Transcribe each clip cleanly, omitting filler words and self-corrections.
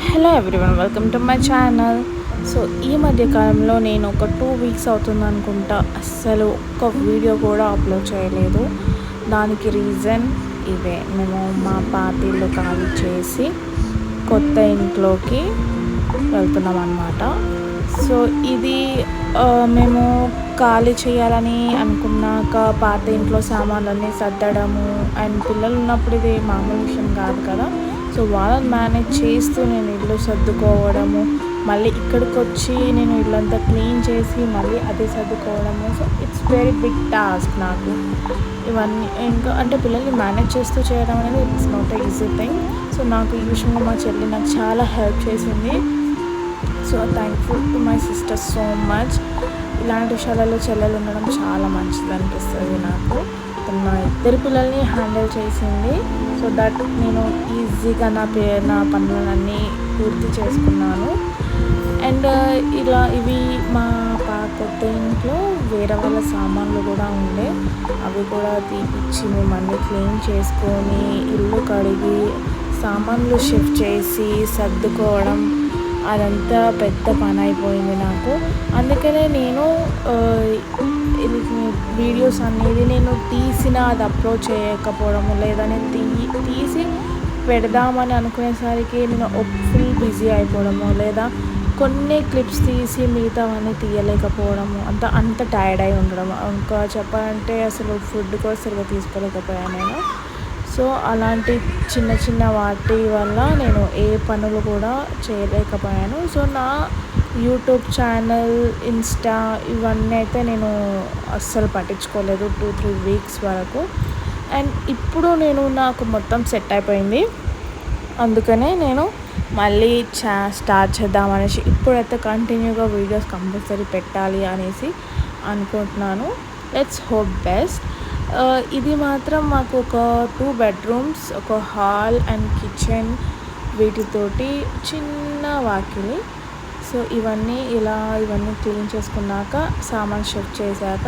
Hello everyone, welcome to my channel. So ఈ మధ్య కాలంలో నేను ఒక 2 వీక్స్ అవుతుంది అనుకుంటా అస్సలు ఒక్క వీడియో కూడా అప్లోడ్ చేయలేదు. దానికి రీజన్ ఇవే, మేము మా పాత ఇల్లు ఖాళీ చేసి కొత్త ఇంట్లోకి వెళ్తున్నాం అన్నమాట. సో ఇది మేము ఖాళీ చేయాలని అనుకున్నాక పాత ఇంట్లో సామాన్లన్నీ సర్దడము అండ్ పిల్లలు ఉన్నప్పుడు ఇది మామూలు విషయం కాదు కదా. సో వాళ్ళని మేనేజ్ చేస్తూ నేను ఇల్లు సర్దుకోవడము, మళ్ళీ ఇక్కడికి వచ్చి నేను ఇల్లంతా క్లీన్ చేసి మళ్ళీ అది సర్దుకోవడము. So it's very big task నాకు. ఇవన్నీ ఇంకా అంటే పిల్లల్ని మేనేజ్ చేస్తూ చేయడం అనేది it's not a easy thing. So నాకు ఈ విషయంలో మా చెల్లి నాకు చాలా హెల్ప్ చేసింది. So thankful to my sister so much. ఇలాంటి విషయాలలో చెల్లెలు ఉండడం చాలా మంచిది అనిపిస్తుంది నాకు. నా ఇద్దరు పిల్లల్ని హ్యాండిల్ చేసింది. సో దట్ నేను ఈజీగా నా పనులన్నీ పూర్తి చేసుకున్నాను. అండ్ ఇవి మా కొత్త ఇంట్లో వేరే వాళ్ళ సామాన్లు కూడా ఉండే, అవి కూడా తీపిచ్చి మేము అన్నీ క్లీన్ చేసుకొని ఇల్లు కడిగి సామాన్లు షిఫ్ట్ చేసి సర్దుకోవడం అదంతా పెద్ద పని అయిపోయింది నాకు. అందుకనే నేను వీడియోస్ అనేది నేను తీసిన అది అప్లోడ్ చేయకపోవడము, లేదా నేను తీసి పెడదామని అనుకునేసరికి నేను ఫుల్ బిజీ అయిపోవడము, లేదా కొన్ని క్లిప్స్ తీసి మిగతావన్నీ తీయలేకపోవడము, అంత టైర్డ్ అయి ఉండడం. ఇంకా చెప్పాలంటే అసలు ఫుడ్ కూడా సరిగ్గా తీసుకోలేకపోయాను నేను. సో అలాంటి చిన్న వాటి వల్ల నేను ఏ పనులు కూడా చేయలేకపోయాను. సో నా యూట్యూబ్ ఛానల్, ఇన్స్టా ఇవన్నీ అయితే నేను అస్సలు పట్టించుకోలేదు 2-3 వీక్స్ వరకు. అండ్ ఇప్పుడు నాకు మొత్తం సెట్ అయిపోయింది. అందుకనే నేను మళ్ళీ స్టార్ట్ చేద్దామనేసి ఇప్పుడైతే కంటిన్యూగా వీడియోస్ కంపల్సరీ పెట్టాలి అనేసి అనుకుంటున్నాను. Let's hope best. ఇది మాత్రం మాకు ఒక 2 బెడ్రూమ్స్, ఒక హాల్ అండ్ కిచెన్, వీటితోటి చిన్న వాకిలి. సో ఇవన్నీ క్లీన్ చేసుకున్నాక సామాన్ షిఫ్ట్ చేశాక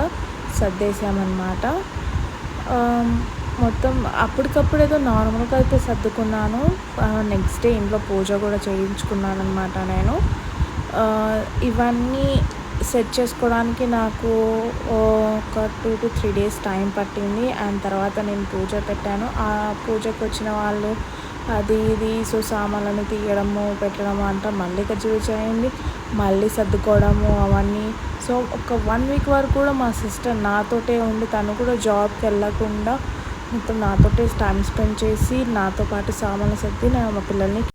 సర్దేశామన్నమాట. మొత్తం అప్పటికప్పుడు ఏదో నార్మల్గా అయితే సర్దుకున్నాను. నెక్స్ట్ డే ఇంట్లో పూజ కూడా చేయించుకున్నాను అనమాట నేను. ఇవన్నీ సెట్ చేసుకోవడానికి నాకు ఒక 2-3 డేస్ టైం పట్టింది. అండ్ తర్వాత నేను పూజ పెట్టాను. ఆ పూజకు వచ్చిన వాళ్ళు అది ఇది సో సామాన్లను తీయడము పెట్టడము అంతా మళ్ళీ గజిబిజి అయింది. మళ్ళీ సర్దుకోవడము అవన్నీ. సో ఒక 1 వీక్ వరకు కూడా మా సిస్టర్ నాతోటే ఉండి, తను కూడా జాబ్కి వెళ్ళకుండా మొత్తం నాతోటే టైం స్పెండ్ చేసి నాతో పాటు సామాన్లు సర్ది నేను మా పిల్లల్ని